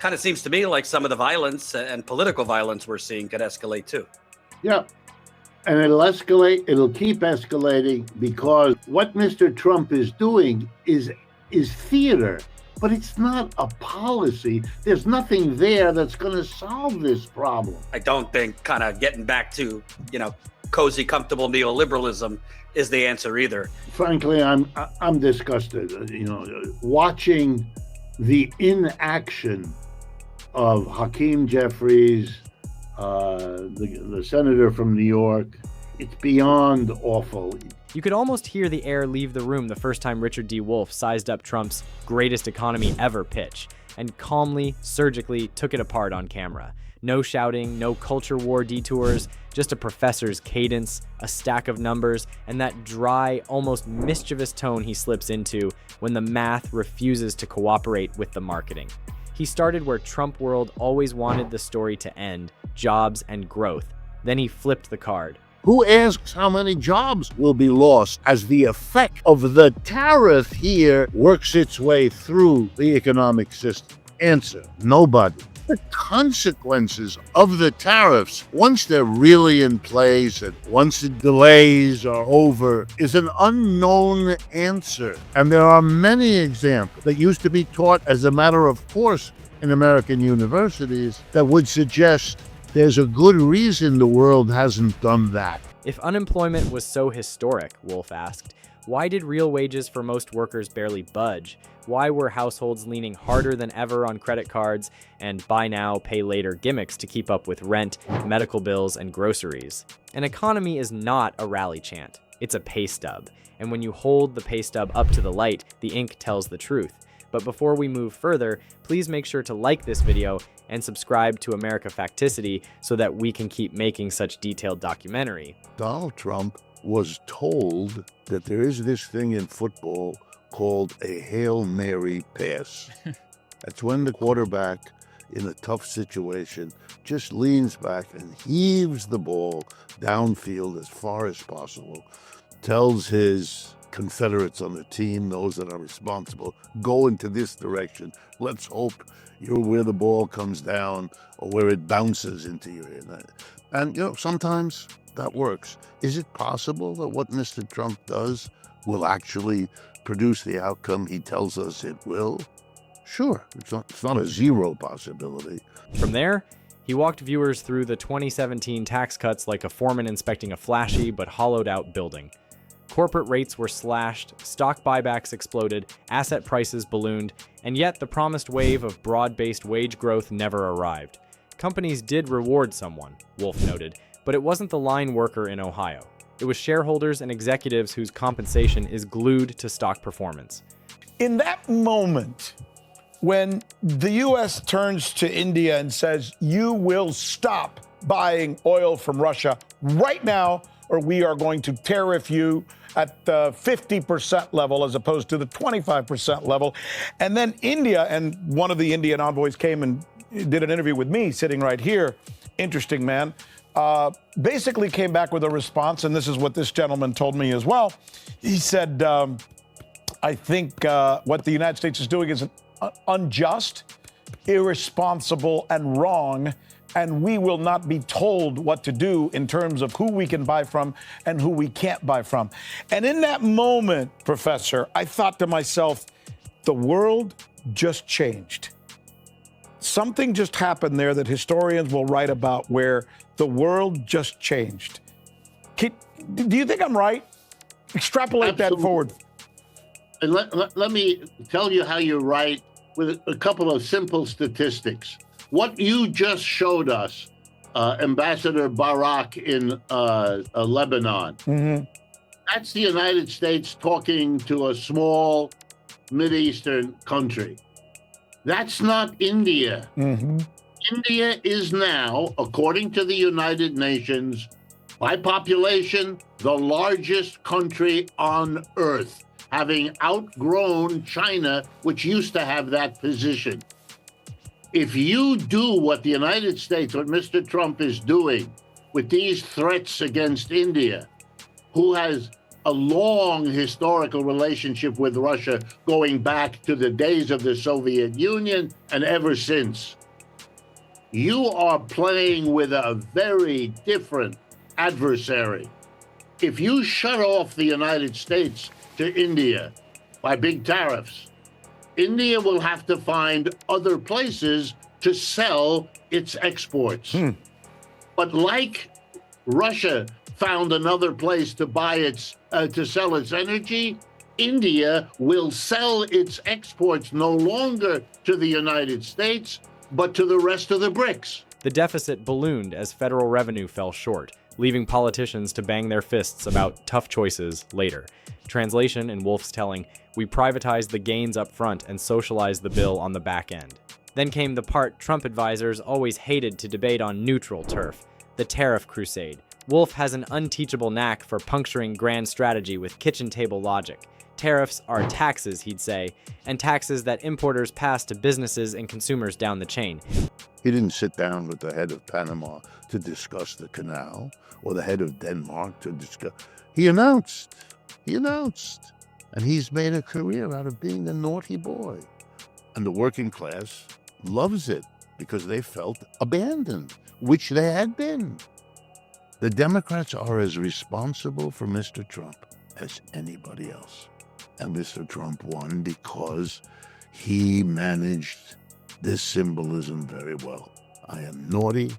Kind of seems to me like some of the violence and political violence we're seeing could escalate too. Yeah. And it'll escalate. It'll keep escalating because what Mr. Trump is doing is theater, but it's not a policy. There's nothing there that's going to solve this problem. I don't think kind of getting back to, cozy, comfortable neoliberalism is the answer either. Frankly, I'm disgusted. Watching the inaction of Hakeem Jeffries, the senator from New York. It's beyond awful. You could almost hear the air leave the room the first time Richard D. Wolff sized up Trump's greatest economy ever pitch and calmly, surgically took it apart on camera. No shouting, no culture war detours, just a professor's cadence, a stack of numbers, and that dry, almost mischievous tone he slips into when the math refuses to cooperate with the marketing. He started where Trump world always wanted the story to end, jobs and growth. Then he flipped the card. Who asks how many jobs will be lost as the effect of the tariff here works its way through the economic system? Answer, nobody. The consequences of the tariffs, once they're really in place and once the delays are over, is an unknown answer. And there are many examples that used to be taught as a matter of course in American universities that would suggest there's a good reason the world hasn't done that. If unemployment was so historic, Wolff asked, why did real wages for most workers barely budge? Why were households leaning harder than ever on credit cards and buy now, pay later gimmicks to keep up with rent, medical bills, and groceries? An economy is not a rally chant. It's a pay stub. And when you hold the pay stub up to the light, the ink tells the truth. But before we move further, please make sure to like this video and subscribe to America Facticity so that we can keep making such detailed documentary. Donald Trump was told that there is this thing in football called a Hail Mary pass. That's when the quarterback in a tough situation just leans back and heaves the ball downfield as far as possible, tells his Confederates on the team, those that are responsible, go into this direction. Let's hope you're where the ball comes down or where it bounces into your hand. And, sometimes that works. Is it possible that what Mr. Trump does will actually produce the outcome he tells us it will? Sure, it's not a zero possibility. From there, he walked viewers through the 2017 tax cuts like a foreman inspecting a flashy but hollowed out building. Corporate rates were slashed, stock buybacks exploded, asset prices ballooned, and yet the promised wave of broad-based wage growth never arrived. Companies did reward someone, Wolff noted, but it wasn't the line worker in Ohio. It was shareholders and executives whose compensation is glued to stock performance. In that moment, when the U.S. turns to India and says, you will stop buying oil from Russia right now, or we are going to tariff you at the 50% level as opposed to the 25% level. And then India, and one of the Indian envoys came and did an interview with me sitting right here. Interesting man. Basically came back with a response, and this is what this gentleman told me as well. He said, I think what the United States is doing is unjust, irresponsible, and wrong, and we will not be told what to do in terms of who we can buy from and who we can't buy from. And in that moment, Professor, I thought to myself, the world just changed. Something just happened there that historians will write about where the world just changed. Do you think I'm right? Extrapolate Absolutely. that forward. And let me tell you how you're right with a couple of simple statistics. What you just showed us, Ambassador Barak in Lebanon, that's the United States talking to a small Mideastern country. That's not India. India is now, according to the United Nations, by population, the largest country on earth, having outgrown China, which used to have that position. If you do what the United States, what Mr. Trump is doing with these threats against India, who has a long historical relationship with Russia going back to the days of the Soviet Union and ever since. You are playing with a very different adversary. If you shut off the United States to India by big tariffs, India will have to find other places to sell its exports. But like Russia found another place to buy to sell its energy, India will sell its exports no longer to the United States, but to the rest of the BRICS. The deficit ballooned as federal revenue fell short, leaving politicians to bang their fists about tough choices later. Translation, in Wolff's telling, we privatized the gains up front and socialized the bill on the back end. Then came the part Trump advisors always hated to debate on neutral turf, the tariff crusade. Wolff has an unteachable knack for puncturing grand strategy with kitchen table logic. Tariffs are taxes, he'd say, and taxes that importers pass to businesses and consumers down the chain. He didn't sit down with the head of Panama to discuss the canal or the head of Denmark to discuss. He announced. And he's made a career out of being a naughty boy. And the working class loves it because they felt abandoned, which they had been. The Democrats are as responsible for Mr. Trump as anybody else. And Mr. Trump won because he managed this symbolism very well. I am naughty.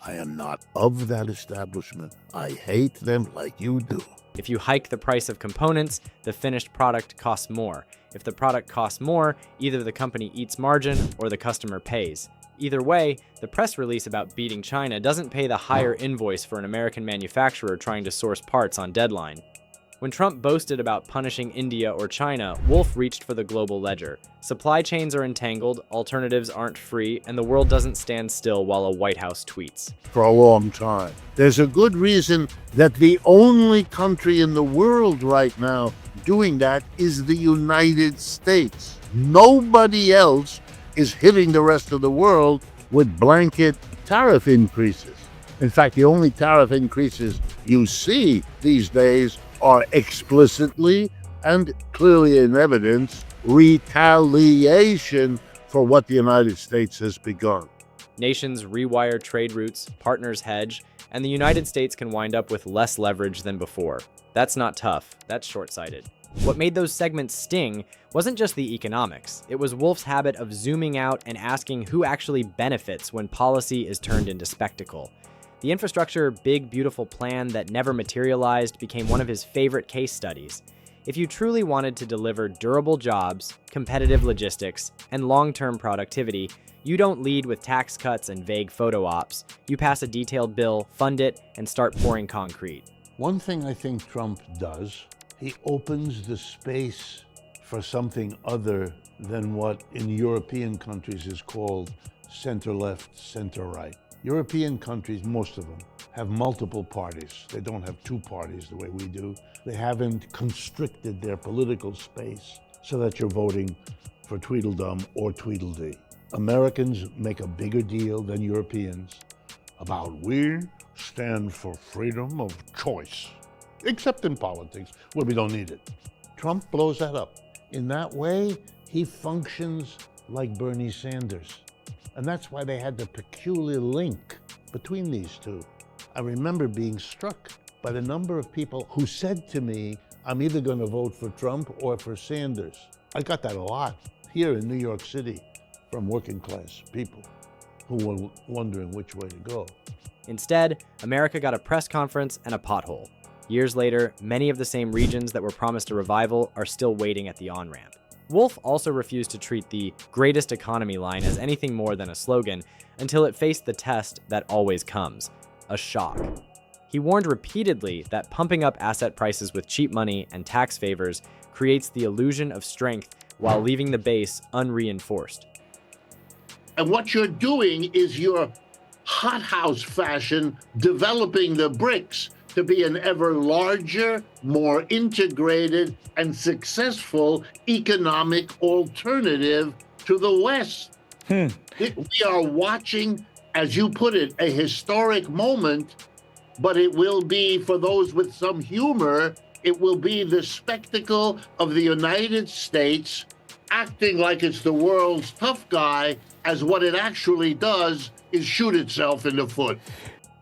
I am not of that establishment. I hate them like you do. If you hike the price of components, the finished product costs more. If the product costs more, either the company eats margin or the customer pays. Either way, the press release about beating China doesn't pay the higher invoice for an American manufacturer trying to source parts on deadline. When Trump boasted about punishing India or China, Wolff reached for the global ledger. Supply chains are entangled, alternatives aren't free, and the world doesn't stand still while a White House tweets. For a long time. There's a good reason that the only country in the world right now doing that is the United States. Nobody else is hitting the rest of the world with blanket tariff increases. In fact, the only tariff increases you see these days are explicitly and clearly in evidence retaliation for what the United States has begun. Nations rewire trade routes, partners hedge, and the United States can wind up with less leverage than before. That's not tough, that's short-sighted. What made those segments sting wasn't just the economics. It was Wolff's habit of zooming out and asking who actually benefits when policy is turned into spectacle. The infrastructure big, beautiful plan that never materialized became one of his favorite case studies. If you truly wanted to deliver durable jobs, competitive logistics, and long-term productivity, you don't lead with tax cuts and vague photo ops. You pass a detailed bill, fund it, and start pouring concrete. One thing I think Trump does, he opens the space for something other than what in European countries is called center-left, center-right. European countries, most of them, have multiple parties. They don't have two parties the way we do. They haven't constricted their political space so that you're voting for Tweedledum or Tweedledee. Americans make a bigger deal than Europeans about we stand for freedom of choice, except in politics, where we don't need it. Trump blows that up. In that way, he functions like Bernie Sanders. And that's why they had the peculiar link between these two. I remember being struck by the number of people who said to me, I'm either going to vote for Trump or for Sanders. I got that a lot here in New York City from working class people who were wondering which way to go. Instead, America got a press conference and a pothole. Years later, many of the same regions that were promised a revival are still waiting at the on-ramp. Wolff also refused to treat the greatest economy line as anything more than a slogan until it faced the test that always comes, a shock. He warned repeatedly that pumping up asset prices with cheap money and tax favors creates the illusion of strength while leaving the base unreinforced. And what you're doing is you're hothouse fashion developing the BRICS to be an ever larger, more integrated, and successful economic alternative to the West. We are watching, as you put it, a historic moment, but it will be, for those with some humor, It will be the spectacle of the United States acting like it's the world's tough guy, as what it actually does is shoot itself in the foot.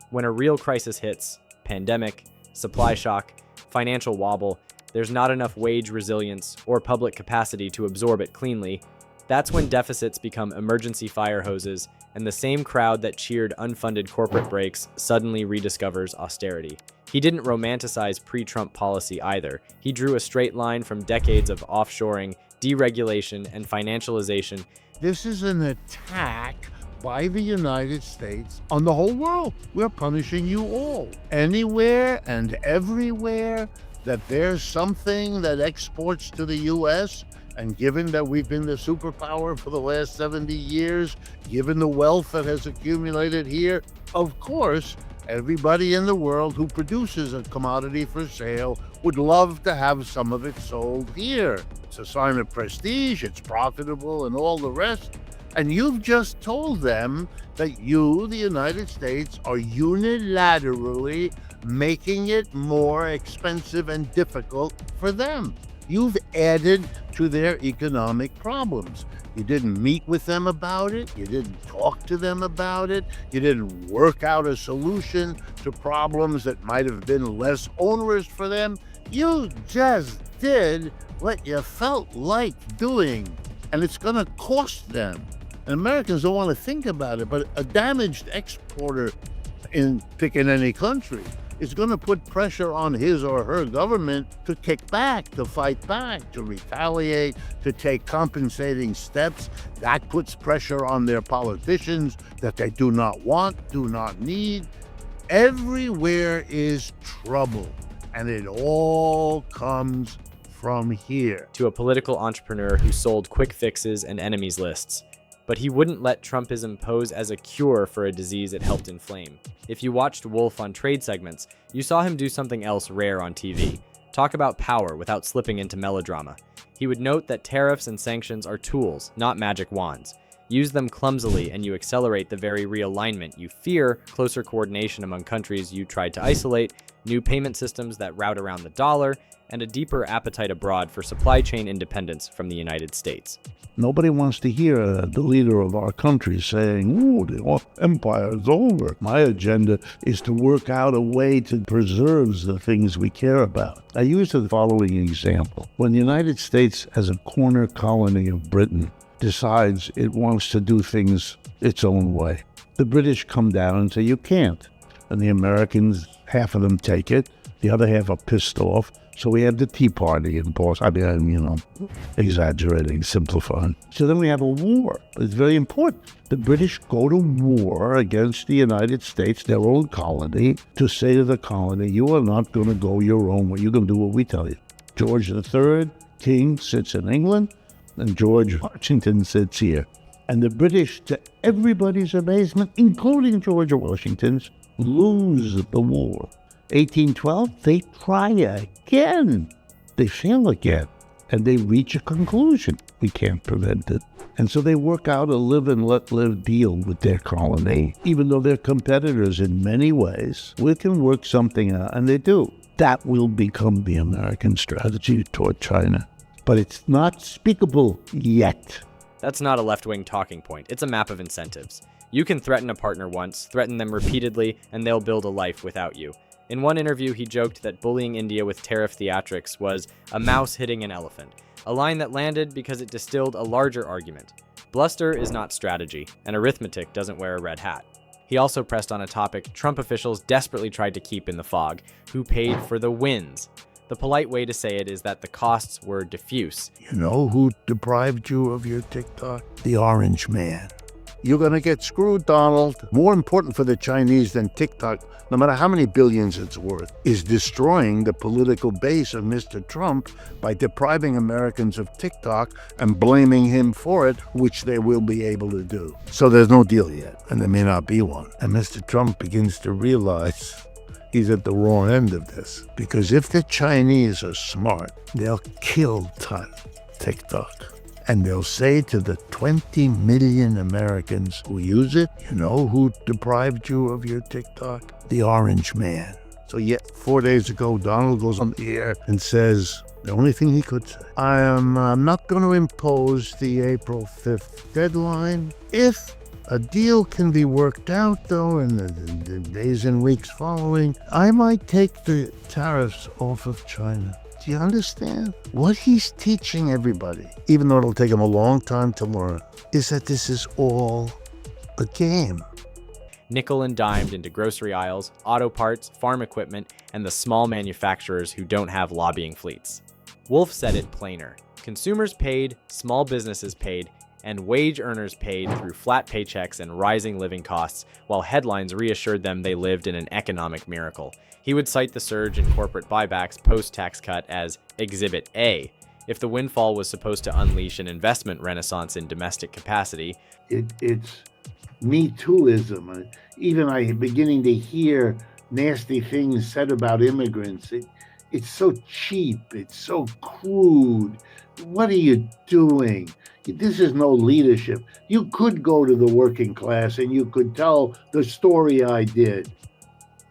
When a real crisis hits, pandemic, supply shock, financial wobble, there's not enough wage resilience or public capacity to absorb it cleanly, that's when deficits become emergency fire hoses, and the same crowd that cheered unfunded corporate breaks suddenly rediscovers austerity. He didn't romanticize pre-Trump policy either. He drew a straight line from decades of offshoring, deregulation, and financialization. This is an attack by the United States on the whole world. We're punishing you all. Anywhere and everywhere that there's something that exports to the U.S., and given that we've been the superpower for the last 70 years, given the wealth that has accumulated here, of course, everybody in the world who produces a commodity for sale would love to have some of it sold here. It's a sign of prestige, it's profitable, and all the rest. And you've just told them that you, the United States, are unilaterally making it more expensive and difficult for them. You've added to their economic problems. You didn't meet with them about it. You didn't talk to them about it. You didn't work out a solution to problems that might have been less onerous for them. You just did what you felt like doing, and it's going to cost them. And Americans don't want to think about it, but a damaged exporter in picking any country is going to put pressure on his or her government to kick back, to fight back, to retaliate, to take compensating steps. That puts pressure on their politicians that they do not want, do not need. Everywhere is trouble, and it all comes from here. To a political entrepreneur who sold quick fixes and enemies lists. But he wouldn't let Trumpism pose as a cure for a disease it helped inflame. If you watched Wolff on trade segments, you saw him do something else rare on TV. Talk about power without slipping into melodrama. He would note that tariffs and sanctions are tools, not magic wands. Use them clumsily and you accelerate the very realignment you fear, closer coordination among countries you tried to isolate, new payment systems that route around the dollar, and a deeper appetite abroad for supply chain independence from the United States. Nobody wants to hear the leader of our country saying, "Ooh, the empire is over." My agenda is to work out a way to preserve the things we care about. I use the following example. When the United States, as a corner colony of Britain, decides it wants to do things its own way, the British come down and say, "You can't." And the Americans, half of them take it, the other half are pissed off. So we have the Tea Party in Boston. I mean, exaggerating, simplifying. So then we have a war. It's very important. The British go to war against the United States, their own colony, to say to the colony, "You are not going to go your own way. You're going to do what we tell you." George III, King, sits in England, and George Washington sits here. And the British, to everybody's amazement, including George Washington's, lose the war. 1812, they try again. They fail again. And they reach a conclusion. We can't prevent it. And so they work out a live and let live deal with their colony. Even though they're competitors in many ways, we can work something out, and they do. That will become the American strategy toward China. But it's not speakable yet. That's not a left-wing talking point. It's a map of incentives. You can threaten a partner once, threaten them repeatedly, and they'll build a life without you. In one interview, he joked that bullying India with tariff theatrics was a mouse hitting an elephant, a line that landed because it distilled a larger argument. Bluster is not strategy, and arithmetic doesn't wear a red hat. He also pressed on a topic Trump officials desperately tried to keep in the fog: who paid for the wins. The polite way to say it is that the costs were diffuse. You know who deprived you of your TikTok? The Orange Man. You're going to get screwed, Donald. More important for the Chinese than TikTok, no matter how many billions it's worth, is destroying the political base of Mr. Trump by depriving Americans of TikTok and blaming him for it, which they will be able to do. So there's no deal yet, and there may not be one. And Mr. Trump begins to realize he's at the wrong end of this. Because if the Chinese are smart, they'll kill TikTok. And they'll say to the 20 million Americans who use it, you know who deprived you of your TikTok? The Orange Man. So yet 4 days ago, Donald goes on the air and says the only thing he could say, I am not going to impose the April 5th deadline. If a deal can be worked out, though, in the days and weeks following, I might take the tariffs off of China. Do you understand? What he's teaching everybody, even though it'll take him a long time to learn, is that this is all a game. Nickel and dimed into grocery aisles, auto parts, farm equipment, and the small manufacturers who don't have lobbying fleets. Wolff said it plainer. Consumers paid, small businesses paid, and wage earners paid through flat paychecks and rising living costs, while headlines reassured them they lived in an economic miracle. He would cite the surge in corporate buybacks post-tax cut as Exhibit A. If the windfall was supposed to unleash an investment renaissance in domestic capacity, It's Me Tooism. Even I beginning to hear nasty things said about immigrants. It's so cheap. It's so crude. What are you doing? This is no leadership. You could go to the working class and you could tell the story I did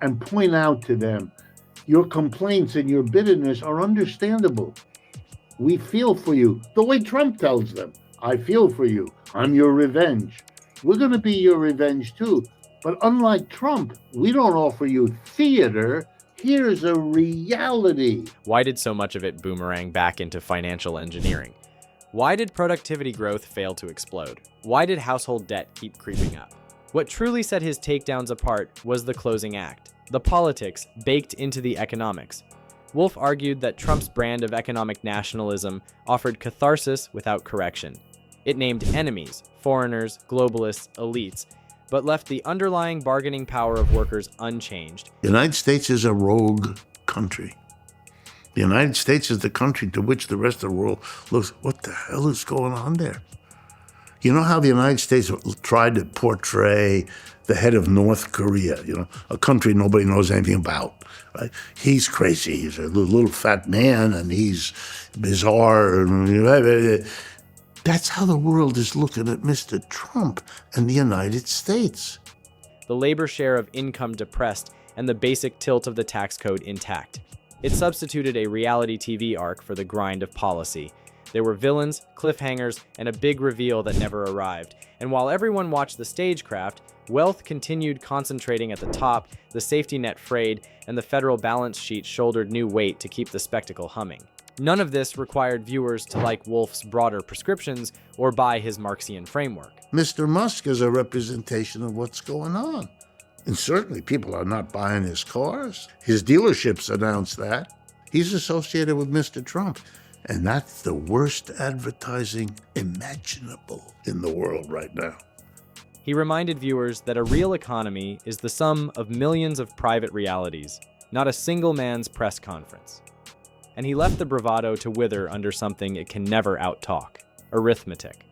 and point out to them your complaints and your bitterness are understandable. We feel for you. The way Trump tells them, I feel for you. I'm your revenge. We're going to be your revenge too. But unlike Trump, we don't offer you theater. Here's a reality. why did so much of it boomerang back into financial engineering? Why did productivity growth fail to explode? Why did household debt keep creeping up? What truly set his takedowns apart was the closing act, the politics baked into the economics. Wolff argued that Trump's brand of economic nationalism offered catharsis without correction. It named enemies, foreigners, globalists, elites, but left the underlying bargaining power of workers unchanged. The United States is a rogue country. The United States is the country to which the rest of the world looks, what the hell is going on there? You know how the United States tried to portray the head of North Korea, a country nobody knows anything about, right? He's crazy. He's a little fat man and he's bizarre. That's how the world is looking at Mr. Trump and the United States. The labor share of income depressed and the basic tilt of the tax code intact. It substituted a reality TV arc for the grind of policy. There were villains, cliffhangers, and a big reveal that never arrived. And while everyone watched the stagecraft, wealth continued concentrating at the top, the safety net frayed, and the federal balance sheet shouldered new weight to keep the spectacle humming. None of this required viewers to like Wolff's broader prescriptions or buy his Marxian framework. Mr. Musk is a representation of what's going on. And certainly people are not buying his cars. His dealerships announced that. He's associated with Mr. Trump. And that's the worst advertising imaginable in the world right now. He reminded viewers that a real economy is the sum of millions of private realities, not a single man's press conference. And he left the bravado to wither under something it can never outtalk: arithmetic.